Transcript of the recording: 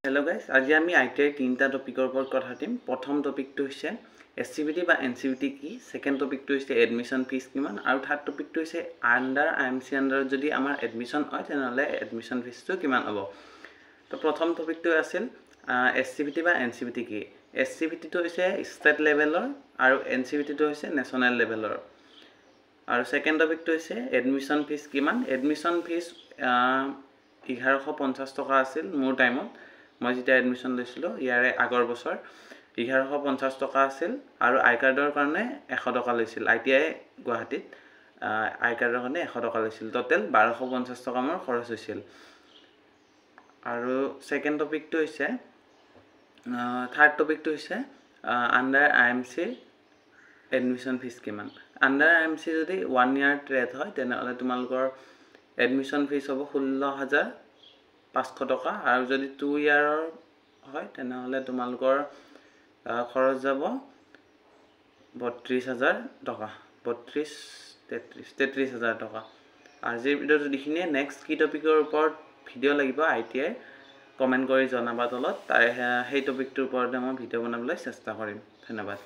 Hello guys, আজি আমি ITI তিনটা টপিকৰ ওপৰত কথা পাতিম। প্ৰথম টপিকটো হৈছে SCVT বা NCVT কি, সেকেন্ড টপিকটো হৈছে এডমিশন ফিজ কিমান, আৰু থাৰ্ড টপিকটো হৈছে আন্ডাৰ IMC আন্ডাৰত যদি আমাৰ এডমিশন হয় তেনেহলে এডমিশন ফিজটো কিমান হ'ব। তো প্ৰথম টপিকটো আছিল SCVT বা NCVT কি। SCVT টো হৈছে ষ্টেট লেভেলৰ আৰু NCVT টো হৈছে নেশ্যনেল লেভেলৰ। আৰু সেকেন্ড টপিকটো হৈছে এডমিশন ফিজ কিমান। এডমিশন ফিজ 1150 টকা আছিল মোৰ টাইমত, মই যেতিয়া এডমিশন লৈছিলো ইয়াৰে আগৰ বছৰ 1150 টকা আছিল, আৰু আই কাৰ্ডৰ কাৰণে 100 টকা লৈছিল। ITI গুৱাহাটীত আই কাৰ্ডৰ কাৰণে 100 টকা লৈছিল, টোটেল 1250 টকা মোৰ খৰচ হৈছিল। আৰু সেকেন্ড টপিকটো হৈছে থাৰ্ড টপিকটো হৈছে আন্ডাৰ IMC এডমিশন ফিজ কিমান। আন্ডাৰ IMC যদি 1 ইয়াৰ ট্ৰেড হয় তেনেহলে তোমালোকৰ এডমিশন ফিজ হ'ব 16,500 টকা, আৰু যদি 2 ইয়াৰৰ হয় তেনেহলে তোমালোকৰ খৰচ যাব 32,000 টকা, 33,000 টকা। আজিৰ ভিডিঅ'টো দেখিনে নেক্সট কি টপিকৰ ওপৰত ভিডিঅ' লাগিব ITI কমেন্ট কৰি জনাবা তলত, সেই টপিকটোৰ ওপৰতে মই ভিডিঅ' বনাবলৈ চেষ্টা কৰিম। ধন্যবাদ।